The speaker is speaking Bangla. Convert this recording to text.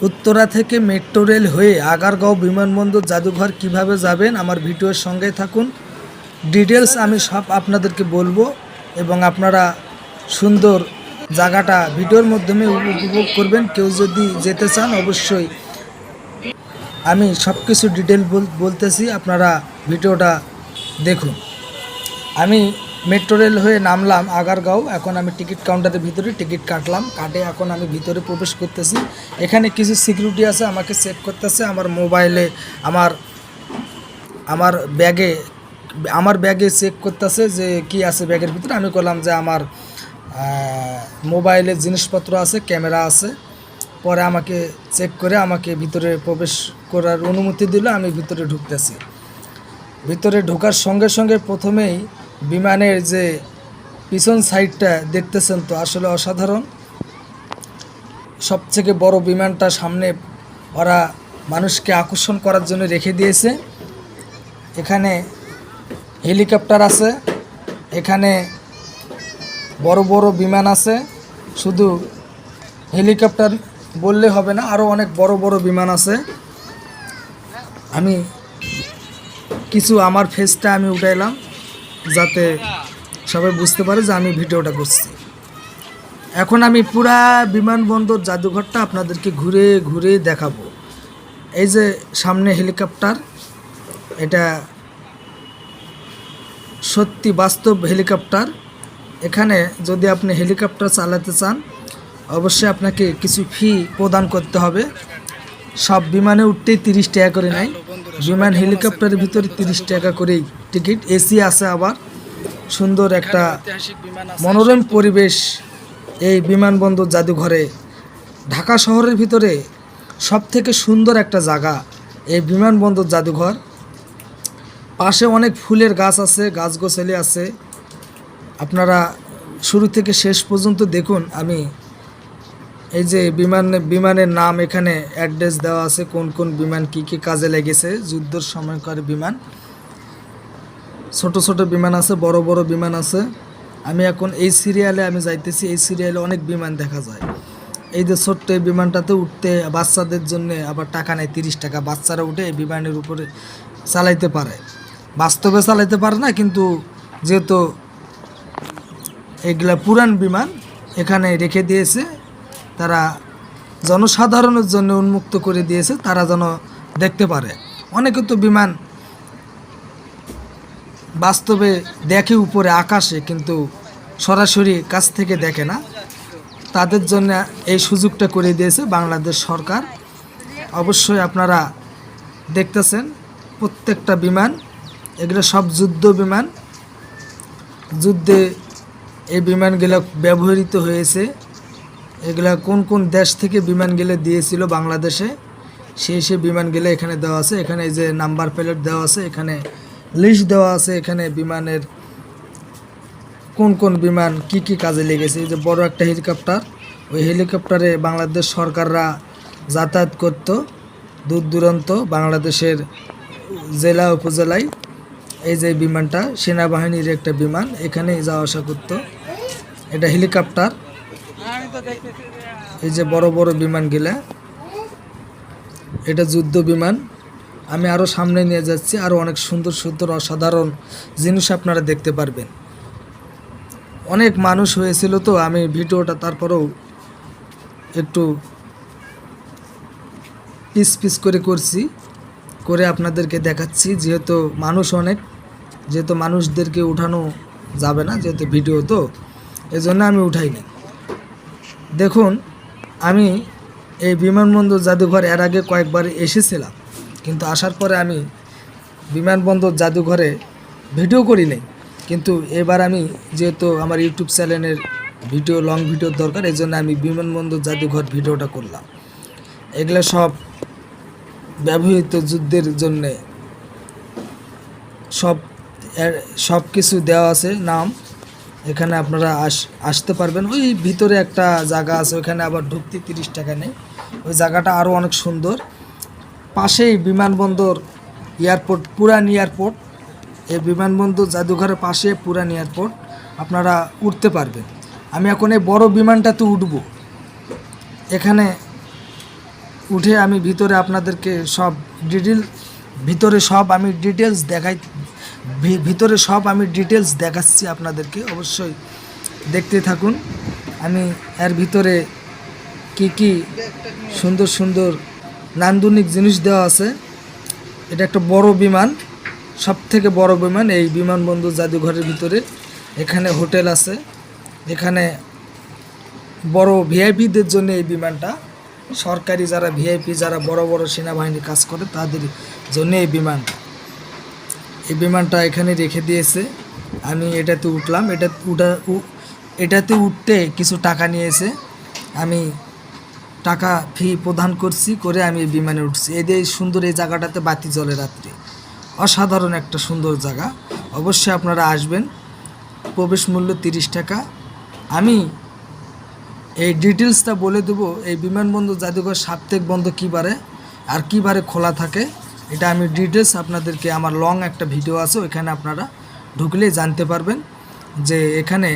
উত্তরা থেকে মেট্রো রেল হয়ে আগারগাঁও বিমানবন্দর জাদুঘর কিভাবে যাবেন আমার ভিডিওর সঙ্গে থাকুন। ডিটেলস আমি সব আপনাদেরকে বলবো এবং আপনারা সুন্দর জায়গাটা ভিডিওর মাধ্যমে উপভোগ করবেন। কেউ যদি যেতে চান অবশ্যই আমি সব কিছু ডিটেল বলতেছি, আপনারা ভিডিওটা দেখুন। আমি মেট্রো রেল হয়ে নামলাম আগারগাঁও। এখন আমি টিকিট কাউন্টারের ভিতরে টিকিট কাটলাম, কাটে এখন আমি ভিতরে প্রবেশ করতেছি। এখানে কিছু সিকিউরিটি আছে, আমাকে চেক করতেছে আমার মোবাইলে, আমার ব্যাগে চেক করতেছে যে কি আছে ব্যাগের ভিতরে। আমি বললাম যে আমার মোবাইলের জিনিসপত্র আছে, ক্যামেরা আছে। পরে আমাকে চেক করে আমাকে ভিতরে প্রবেশ করার অনুমতি দিল। আমি ভিতরে ঢুকতেছি। ভিতরে ঢোকার সঙ্গে সঙ্গে প্রথমেই বিমানের যে পিছন সাইডটা দেখতেছেন তো আসলে অসাধারণ। সবথেকে বড় বিমানটা সামনে ওরা মানুষকে আকর্ষণ করার জন্য রেখে দিয়েছে। এখানে হেলিকপ্টার আছে, এখানে বড় বড় বিমান আছে। শুধু হেলিকপ্টার বললে হবে না, আরও অনেক বড় বড় বিমান আছে। আমি কিছু আমার ফেসটা আমি উঠাইলাম যাতে সবাই বুঝতে পারে যে আমি ভিডিওটা করছি। এখন আমি পুরা বিমানবন্দর জাদুঘরটা আপনাদেরকে ঘুরে ঘুরে দেখাবো। এই যে সামনে হেলিকপ্টার, এটা সত্যি বাস্তব হেলিকপ্টার। এখানে যদি আপনি হেলিকপ্টার চালাতে চান অবশ্যই আপনাকে কিছু ফি প্রদান করতে হবে। সব বিমানে উঠতেই 30 টাকা করে নেয়। বিমান হেলিকপ্টারের ভিতরে 30 টাকা করেই টিকিট। এসি আছে, আবার সুন্দর একটা মনোরম পরিবেশ এই বিমানবন্দর জাদুঘরে। ঢাকা শহরের ভিতরে সবথেকে সুন্দর একটা জায়গা এই বিমানবন্দর জাদুঘর। পাশে অনেক ফুলের গাছ আছে, গাছগাছালি আছে। আপনারা শুরু থেকে শেষ পর্যন্ত দেখুন। আমি এই যে বিমানের নাম এখানে অ্যাড্রেস দেওয়া আছে, কোন কোন বিমান কি কি কাজে লেগেছে। যুদ্ধের সময়কার বিমান, ছোট ছোট বিমান আছে, বড় বড় বিমান আছে। আমি এখন এই সিরিয়ালে আমি যাইতেছি। এই সিরিয়ালে অনেক বিমান দেখা যায়। এই যে ছোট্ট এই বিমানটাতে উঠতে বাচ্চাদের জন্য আবার টাকা নেয় 30 টাকা। বাচ্চারা উঠে এই বিমানের উপরে চালাইতে পারে, বাস্তবে চালাইতে পারে না, কিন্তু যেহেতু এগুলা পুরান বিমান এখানে রেখে দিয়েছে, তারা জনসাধারণের জন্য উন্মুক্ত করে দিয়েছে, তারা যেন দেখতে পারে। অনেকে তো বিমান বাস্তবে দেখে উপরে আকাশে, কিন্তু সরাসরি কাছ থেকে দেখে না। তাদের জন্য এই সুযোগটা করে দিয়েছে বাংলাদেশ সরকার। অবশ্যই আপনারা দেখতেছেন প্রত্যেকটা বিমান, এগুলো সব যুদ্ধ বিমান। যুদ্ধে এই বিমানগুলো ব্যবহৃত হয়েছে। এগুলা কোন কোন দেশ থেকে বিমানগুলো দিয়েছিল বাংলাদেশে, সেই বিমানগুলো এখানে দেওয়া আছে। এখানে এই যে নাম্বার প্লেট দেওয়া আছে, এখানে লিস্ট দেওয়া আছে। এখানে বিমানের কোন কোন বিমান কি কি কাজে লেগেছে। এই যে বড় একটা হেলিকপ্টার, ওই হেলিকপ্টারে বাংলাদেশ সরকাররা যাতায়াত করত দূর দূরান্ত বাংলাদেশের জেলা উপজেলায়। এই যে বিমানটা সেনাবাহিনীর একটা বিমান, এখানে যাওয়া আসা করতো। এটা হেলিকপ্টার। এই যে বড় বড় বিমানগুলা, এটা যুদ্ধ বিমান। আমি আরও সামনে নিয়ে যাচ্ছি, আরও অনেক সুন্দর সুন্দর অসাধারণ জিনিস আপনারা দেখতে পারবেন। অনেক মানুষ হয়েছিল তো আমি ভিডিওটা তারপরেও একটু পিস পিস করে করছি, করে আপনাদেরকে দেখাচ্ছি। যেহেতু মানুষ অনেক, যেহেতু মানুষদেরকে উঠানো যাবে না, যেহেতু ভিডিও তো এজন্য আমি উঠাইনি। দেখুন, আমি এই বিমানবন্দর জাদুঘর এর আগে কয়েকবার এসেছিলাম, কিন্তু আসার পরে আমি বিমানবন্দর জাদুঘরে ভিডিও করি নাই। কিন্তু এবার আমি যেহেতু আমার ইউটিউব চ্যানেলের ভিডিও লং ভিডিওর দরকার, এই জন্য আমি বিমানবন্দর জাদুঘর ভিডিওটা করলাম। এগুলো সব ব্যবহৃত যুদ্ধের জন্যে সব কিছু দেওয়া আছে নাম। এখানে আপনারা আসতে পারবেন। ওই ভিতরে একটা জায়গা আছে, ওখানে আবার ঢুকতে 30 টাকা নেই। ওই জায়গাটা আরও অনেক সুন্দর। পাশেই বিমানবন্দর এয়ারপোর্ট, পুরান এয়ারপোর্ট। এই বিমানবন্দর জাদুঘরের পাশে পুরান এয়ারপোর্ট, আপনারা উঠতে পারবেন। আমি এখন এই বড় বিমানটাতে উঠব। এখানে উঠে আমি ভিতরে আপনাদেরকে সব ডিটেল ভিতরে সব আমি ডিটেলস দেখাই ভিতরে সব আমি ডিটেলস দেখাচ্ছি আপনাদেরকে, অবশ্যই দেখতে থাকুন। আমি এর ভিতরে কি কি সুন্দর সুন্দর নান্দনিক জিনিস দেওয়া আছে। এটা একটা বড় বিমান, সব থেকে বড় বিমান এই বিমানবন্দর জাদুঘরের ভিতরে। এখানে হোটেল আছে, এখানে বড় ভিআইপিদের জন্য এই বিমানটা, সরকারি যারা ভিআইপি যারা বড় বড় সেনাবাহিনী কাজ করে তাদের জন্য এই বিমানটা এখানে রেখে দিয়েছে। আমি এটাতে উঠলাম, এটাতে উঠতে কিছু টাকা নিয়েছে, আমি টাকা ফি প্রদান করছি, করে আমি এই বিমানে উঠছি। এই সুন্দর এই জায়গাটাতে বাতি জ্বলে রাত্রে, অসাধারণ একটা সুন্দর জায়গা। অবশ্যই আপনারা আসবেন, প্রবেশ মূল্য 30 টাকা। আমি এই ডিটেলসটা বলে দেবো, এই বিমানবন্দর জাদুঘর সাপ্তাহিক বন্ধ কী বারে আর কী বারে খোলা থাকে, এটা আমি ডিটেলস আপনাদেরকে, আমার লং একটা ভিডিও আছে, ওইখানে আপনারা ঢুকলেই জানতে পারবেন যে এখানে